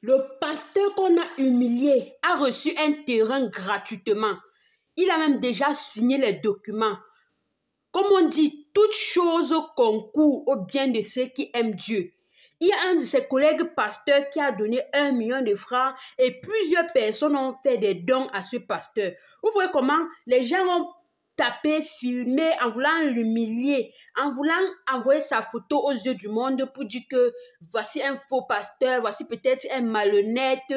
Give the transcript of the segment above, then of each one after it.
Le pasteur qu'on a humilié a reçu un terrain gratuitement. Il a même déjà signé les documents. Comme on dit, toute chose concourt au bien de ceux qui aiment Dieu. Il y a un de ses collègues pasteurs qui a donné 1 million de francs et plusieurs personnes ont fait des dons à ce pasteur. Vous voyez comment les gens ont tapé, filmé en voulant l'humilier, en voulant envoyer sa photo aux yeux du monde pour dire que voici un faux pasteur, voici peut-être un malhonnête.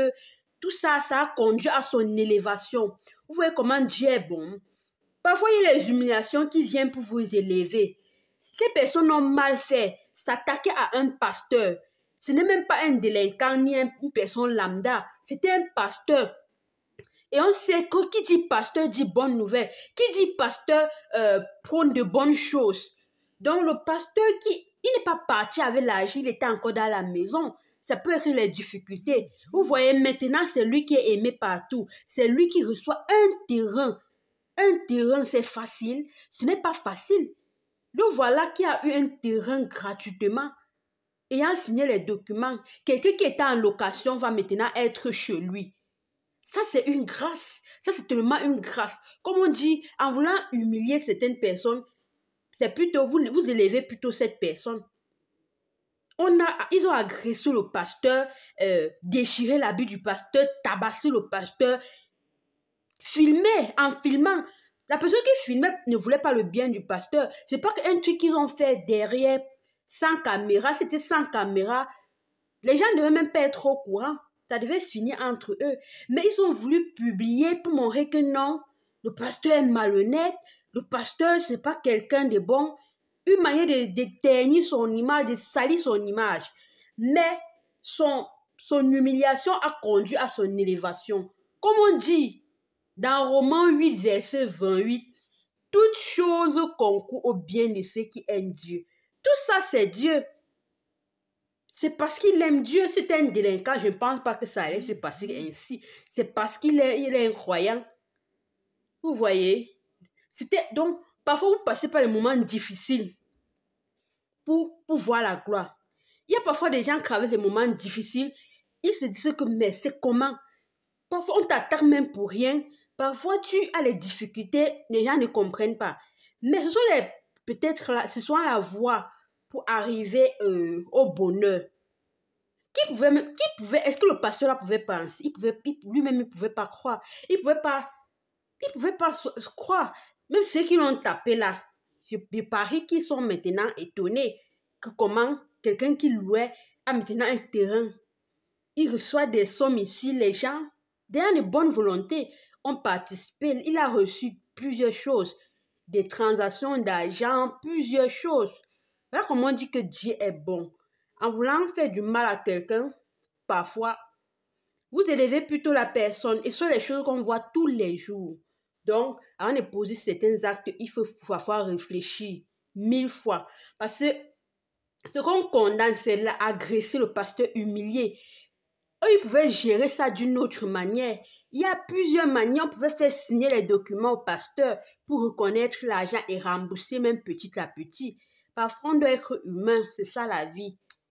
Tout ça, ça a conduit à son élévation. Vous voyez comment Dieu est bon. Parfois, il y a les humiliations qui viennent pour vous élever. Ces personnes ont mal fait. S'attaquer à un pasteur, ce n'est même pas un délinquant ni une personne lambda. C'était un pasteur. Et on sait que qui dit pasteur dit bonne nouvelle. Qui dit pasteur prône de bonnes choses. Donc, le pasteur il n'est pas parti avec l'argent, il était encore dans la maison. Ça peut être les difficultés. Vous voyez, maintenant, c'est lui qui est aimé partout. C'est lui qui reçoit un terrain. Un terrain, c'est facile. Ce n'est pas facile. Le voilà qui a eu un terrain gratuitement. Ayant signé les documents, quelqu'un qui était en location va maintenant être chez lui. Ça, c'est une grâce. Ça, c'est tellement une grâce. Comme on dit, en voulant humilier certaines personnes, c'est plutôt, vous élevez plutôt cette personne. Ils ont agressé le pasteur, déchiré l'habit du pasteur, tabassé le pasteur, filmé, en filmant. La personne qui filmait ne voulait pas le bien du pasteur. C'est pas qu'un truc qu'ils ont fait derrière, sans caméra, c'était sans caméra. Les gens ne devaient même pas être au courant. Ça devait finir entre eux. Mais ils ont voulu publier pour montrer que non, le pasteur est malhonnête, le pasteur, c'est pas quelqu'un de bon. Une manière de ternir son image, de salir son image. Mais son humiliation a conduit à son élévation. Comme on dit dans Romains 8, verset 28, toute chose concourt au bien de ceux qui aiment Dieu. Tout ça, c'est Dieu. C'est parce qu'il aime Dieu. C'est un délinquant, je ne pense pas que ça allait se passer ainsi. C'est parce qu'il est un croyant. Vous voyez? Donc, parfois, vous passez par des moments difficiles pour voir la gloire. Il y a parfois des gens qui traversent des moments difficiles. Ils se disent que, mais c'est comment? Parfois, on t'attaque même pour rien. Parfois, tu as les difficultés, les gens ne comprennent pas. Mais ce sont ce sont la voie pour arriver au bonheur. Est-ce que le pasteur là pouvait penser? Lui-même, il pouvait pas croire. Il pouvait pas se croire. Même ceux qui l'ont tapé là, je parie qu'ils sont maintenant étonnés que comment quelqu'un qui louait a maintenant un terrain. Il reçoit des sommes ici, les gens, derrière de bonne volonté, ont participé. Il a reçu plusieurs choses, des transactions d'argent, plusieurs choses. Voilà comment on dit que Dieu est bon. En voulant faire du mal à quelqu'un, parfois, vous élevez plutôt la personne. Et ce sont les choses qu'on voit tous les jours. Donc, avant de poser certains actes, il faut parfois réfléchir 1000 fois. Parce que ce qu'on condamne, c'est l'agresser, le pasteur humilié. Eux, ils pouvaient gérer ça d'une autre manière. Il y a plusieurs manières. On pouvait faire signer les documents au pasteur pour reconnaître l'argent et rembourser même petit à petit. Parfois, on doit être humain. C'est ça la vie.